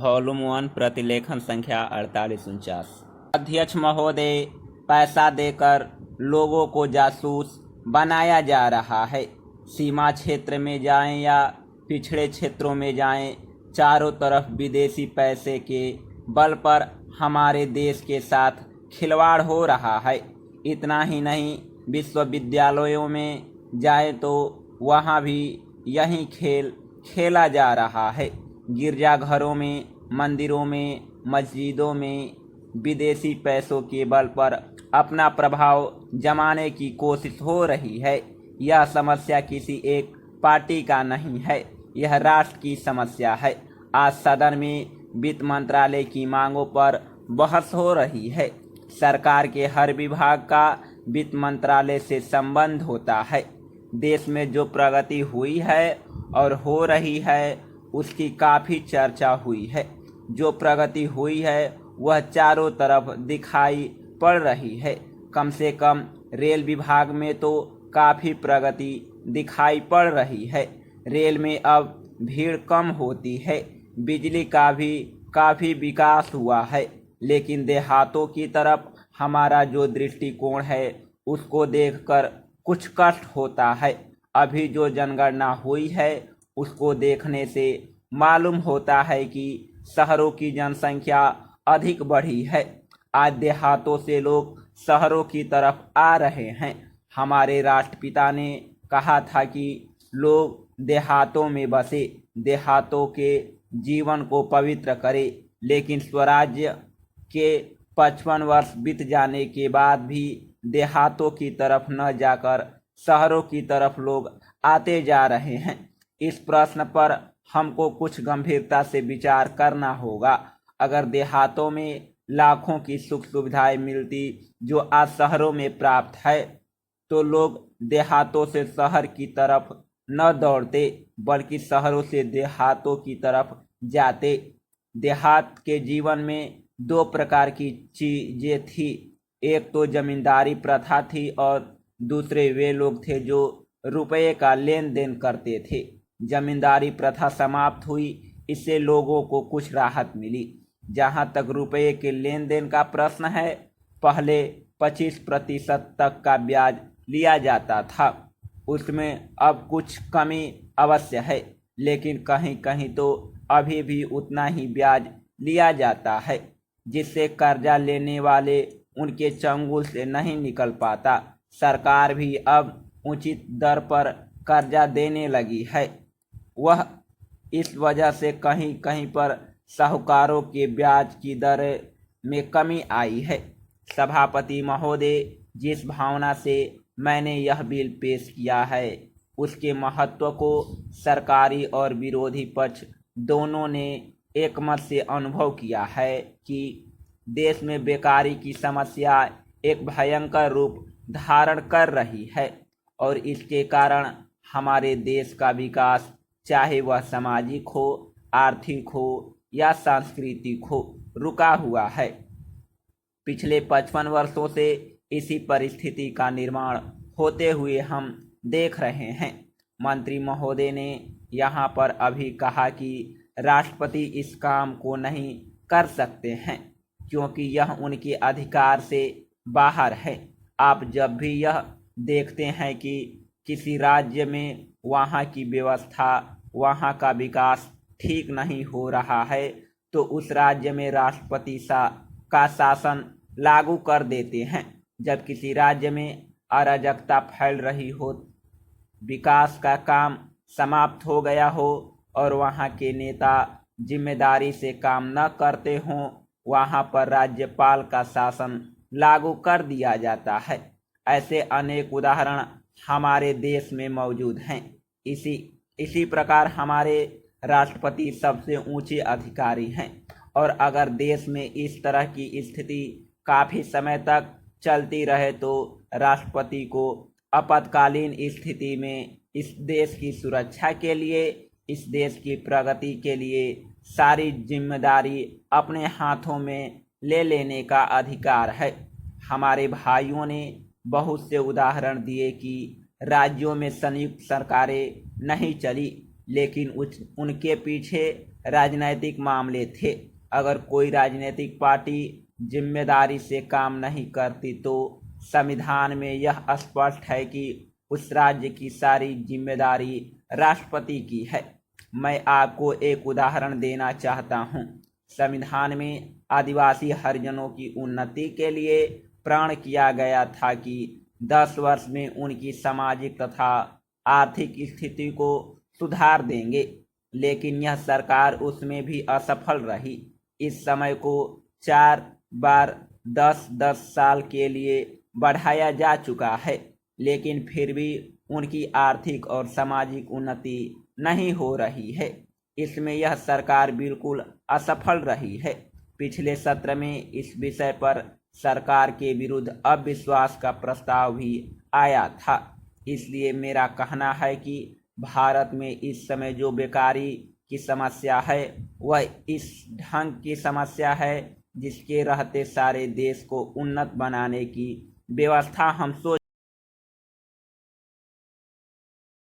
Volume 1 प्रतिलेखन संख्या 4849। अध्यक्ष महोदय, पैसा देकर लोगों को जासूस बनाया जा रहा है। सीमा क्षेत्र में जाएं या पिछड़े क्षेत्रों में जाएं, चारों तरफ विदेशी पैसे के बल पर हमारे देश के साथ खिलवाड़ हो रहा है। इतना ही नहीं, विश्वविद्यालयों में जाएं तो वहाँ भी यही खेल खेला जा रहा है। गिरजाघरों में, मंदिरों में, मस्जिदों में विदेशी पैसों के बल पर अपना प्रभाव जमाने की कोशिश हो रही है। यह समस्या किसी एक पार्टी का नहीं है, यह राष्ट्र की समस्या है। आज सदन में वित्त मंत्रालय की मांगों पर बहस हो रही है। सरकार के हर विभाग का वित्त मंत्रालय से संबंध होता है। देश में जो प्रगति हुई है और हो रही है उसकी काफ़ी चर्चा हुई है। जो प्रगति हुई है वह चारों तरफ दिखाई पड़ रही है। कम से कम रेल विभाग में तो काफ़ी प्रगति दिखाई पड़ रही है। रेल में अब भीड़ कम होती है। बिजली का भी काफ़ी विकास हुआ है। लेकिन देहातों की तरफ हमारा जो दृष्टिकोण है उसको देखकर कुछ कष्ट होता है। अभी जो जनगणना हुई है उसको देखने से मालूम होता है कि शहरों की जनसंख्या अधिक बढ़ी है। आज देहातों से लोग शहरों की तरफ आ रहे हैं। हमारे राष्ट्रपिता ने कहा था कि लोग देहातों में बसे, देहातों के जीवन को पवित्र करें। लेकिन स्वराज्य के 55 वर्ष बीत जाने के बाद भी देहातों की तरफ न जाकर शहरों की तरफ लोग आते जा रहे हैं। इस प्रश्न पर हमको कुछ गंभीरता से विचार करना होगा। अगर देहातों में लाखों की सुख सुविधाएं मिलती जो आज शहरों में प्राप्त है, तो लोग देहातों से शहर की तरफ न दौड़ते बल्कि शहरों से देहातों की तरफ जाते। देहात के जीवन में दो प्रकार की चीज़ें थी। एक तो जमींदारी प्रथा थी और दूसरे वे लोग थे जो रुपये का लेन देन करते थे। जमींदारी प्रथा समाप्त हुई, इससे लोगों को कुछ राहत मिली। जहां तक रुपये के लेन देन का प्रश्न है, पहले 25% तक का ब्याज लिया जाता था। उसमें अब कुछ कमी अवश्य है, लेकिन कहीं कहीं तो अभी भी उतना ही ब्याज लिया जाता है, जिससे कर्जा लेने वाले उनके चंगुल से नहीं निकल पाता। सरकार भी अब उचित दर पर कर्जा देने लगी है। वह इस वजह से कहीं कहीं पर साहूकारों के ब्याज की दर में कमी आई है। सभापति महोदय, जिस भावना से मैंने यह बिल पेश किया है उसके महत्व को सरकारी और विरोधी पक्ष दोनों ने एकमत से अनुभव किया है कि देश में बेकारी की समस्या एक भयंकर रूप धारण कर रही है और इसके कारण हमारे देश का विकास, चाहे वह सामाजिक हो, आर्थिक हो या सांस्कृतिक हो, रुका हुआ है। पिछले 55 वर्षों से इसी परिस्थिति का निर्माण होते हुए हम देख रहे हैं। मंत्री महोदय ने यहाँ पर अभी कहा कि राष्ट्रपति इस काम को नहीं कर सकते हैं क्योंकि यह उनके अधिकार से बाहर है। आप जब भी यह देखते हैं कि किसी राज्य में वहाँ की व्यवस्था, वहाँ का विकास ठीक नहीं हो रहा है, तो उस राज्य में राष्ट्रपति का शासन लागू कर देते हैं। जब किसी राज्य में अराजकता फैल रही हो, विकास का काम समाप्त हो गया हो और वहाँ के नेता जिम्मेदारी से काम न करते हों, वहाँ पर राज्यपाल का शासन लागू कर दिया जाता है। ऐसे अनेक उदाहरण हमारे देश में मौजूद हैं। इसी प्रकार हमारे राष्ट्रपति सबसे ऊंचे अधिकारी हैं और अगर देश में इस तरह की स्थिति काफ़ी समय तक चलती रहे तो राष्ट्रपति को आपातकालीन स्थिति में इस देश की सुरक्षा के लिए, इस देश की प्रगति के लिए सारी जिम्मेदारी अपने हाथों में ले लेने का अधिकार है। हमारे भाइयों ने बहुत से उदाहरण दिए कि राज्यों में संयुक्त सरकारें नहीं चली, लेकिन उनके पीछे राजनीतिक मामले थे। अगर कोई राजनीतिक पार्टी जिम्मेदारी से काम नहीं करती तो संविधान में यह स्पष्ट है कि उस राज्य की सारी जिम्मेदारी राष्ट्रपति की है। मैं आपको एक उदाहरण देना चाहता हूँ। संविधान में आदिवासी हरिजनों की उन्नति के लिए प्रण किया गया था कि 10 वर्ष में उनकी सामाजिक तथा आर्थिक स्थिति को सुधार देंगे, लेकिन यह सरकार उसमें भी असफल रही। इस समय को 4 बार 10-10 साल के लिए बढ़ाया जा चुका है, लेकिन फिर भी उनकी आर्थिक और सामाजिक उन्नति नहीं हो रही है। इसमें यह सरकार बिल्कुल असफल रही है। पिछले सत्र में इस विषय पर सरकार के विरुद्ध अविश्वास का प्रस्ताव भी आया था। इसलिए मेरा कहना है कि भारत में इस समय जो बेकारी की समस्या है वह इस ढंग की समस्या है जिसके रहते सारे देश को उन्नत बनाने की व्यवस्था हम सोच